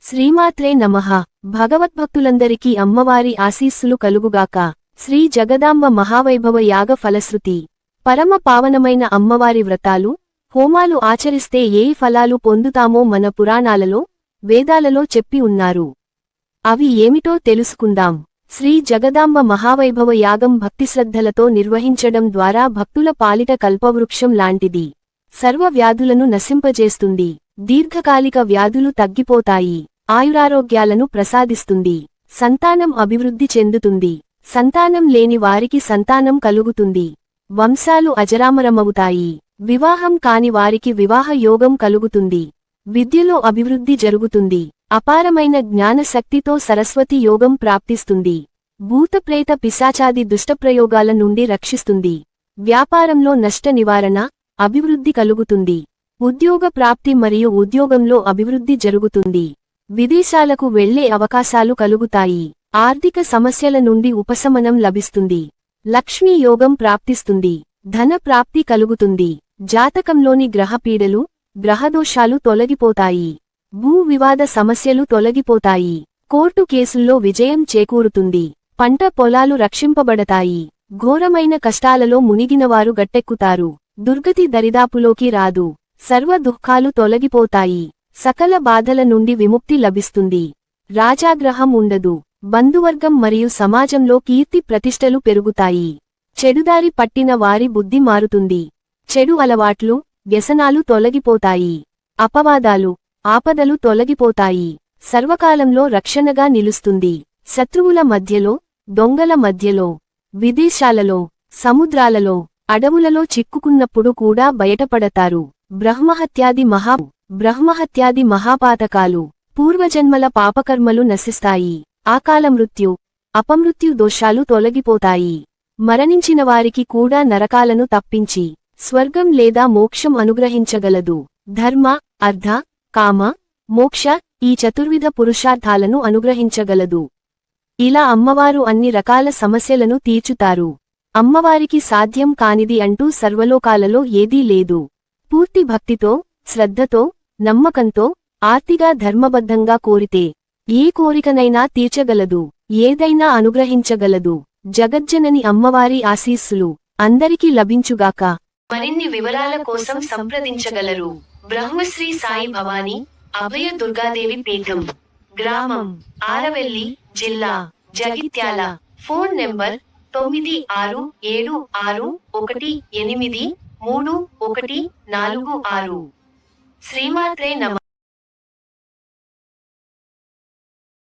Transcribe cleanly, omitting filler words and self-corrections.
శ్రీమాత్రే నమః. భగవద్భక్తులందరికీ అమ్మవారి ఆశీస్సులు కలుగుగాక. శ్రీ జగదాంబ మహావైభవ యాగ ఫలశ్రుతి. పరమ పావనమైన అమ్మవారి వ్రతాలు, హోమాలు ఆచరిస్తే ఏ ఫలాలు పొందుతామో మన పురాణాలలో, వేదాలలో చెప్పి ఉన్నారు. అవి ఏమిటో తెలుసుకుందాం. శ్రీ జగదాంబ మహావైభవ యాగం భక్తిశ్రద్ధలతో నిర్వహించడం ద్వారా భక్తుల పాలిట కల్పవృక్షం లాంటిది. సర్వ వ్యాధులను నశింపజేస్తుంది. దీర్ఘకాలిక వ్యాధులు తగ్గిపోతాయి. ఆయురారోగ్యాలను ప్రసాదిస్తుంది. సంతానం అభివృద్ధి చెందుతుంది. సంతానం లేని వారికి సంతానం కలుగుతుంది. వంశాలు అజరామరమవుతాయి. వివాహం కాని వారికి వివాహ యోగం కలుగుతుంది. విద్యలో అభివృద్ధి జరుగుతుంది. అపారమైన జ్ఞానశక్తితో సరస్వతి యోగం ప్రాప్తిస్తుంది. భూతప్రేత పిశాచాది దుష్టప్రయోగాల నుండి రక్షిస్తుంది. వ్యాపారంలో నష్ట నివారణ, అభివృద్ధి కలుగుతుంది. ఉద్యోగ ప్రాప్తి మరియు ఉద్యోగంలో అభివృద్ధి జరుగుతుంది. విదేశాలకు వెళ్లే అవకాశాలు కలుగుతాయి. ఆర్థిక సమస్యల నుండి ఉపశమనం లభిస్తుంది. లక్ష్మీ యోగం ప్రాప్తిస్తుంది. ధన ప్రాప్తి కలుగుతుంది. జాతకంలోని గ్రహపీడలు, గ్రహదోషాలు తొలగిపోతాయి. భూ వివాద సమస్యలు తొలగిపోతాయి. కోర్టు కేసుల్లో విజయం చేకూరుతుంది. పంట పొలాలు రక్షింపబడతాయి. ఘోరమైన కష్టాలలో మునిగినవారు గట్టెక్కుతారు. దుర్గతి దరిదాపులోకి రాదు. సర్వ దుఃఖాలు తొలగిపోతాయి. సకల బాధల నుండి విముక్తి లభిస్తుంది. రాజాగ్రహం ఉండదు. బంధువర్గం మరియు సమాజంలో కీర్తి ప్రతిష్టలు పెరుగుతాయి. చెడుదారి పట్టిన వారి బుద్ధి మారుతుంది. చెడు అలవాట్లు, వ్యసనాలు తొలగిపోతాయి. అపవాదాలు, ఆపదలు తొలగిపోతాయి. సర్వకాలంలో రక్షణగా నిలుస్తుంది. శత్రువుల మధ్యలో, దొంగల మధ్యలో, విదేశాలలో, సముద్రాలలో, అడవులలో చిక్కుకున్నప్పుడు కూడా బయటపడతారు. బ్రహ్మహత్యాది మహాపాతకాలు, పూర్వజన్మల పాపకర్మలు నశిస్తాయి. ఆకాల మృత్యు, అపమృత్యు దోషాలు తొలగిపోతాయి. మరణించిన వారికి కూడా నరకాలను తప్పించి స్వర్గం లేదా మోక్షం అనుగ్రహించగలదు. ధర్మ, అర్థ, కామ, మోక్ష ఈ చతుర్విధ పురుషార్థాలను అనుగ్రహించగలదు. ఇలా అమ్మవారు అన్ని రకాల సమస్యలను తీర్చుతారు. అమ్మవారికి సాధ్యం కానిది అంటూ సర్వలోకాలలో ఏదీ లేదు. పూర్తి భక్తితో, శ్రద్ధతో, నమ్మకంతో, ఆర్తిగా ధర్మబద్ధంగా కోరితే ఏ కోరికనైనా తీర్చగలదు. ఏదైనా అనుగ్రహించగలదు. జగజ్జనని అమ్మవారి ఆశీస్సులు అందరికీ లభించుగాక. మరిన్ని వివరాల కోసం సంప్రదించగలరు. బ్రహ్మశ్రీ సాయి భవానీ అభయ దుర్గాదేవి పీఠం, గ్రామం ఆరవెల్లి, జిల్లా జగిత్యాల. Phone number 9676188346. శ్రీమాత్రే నమః.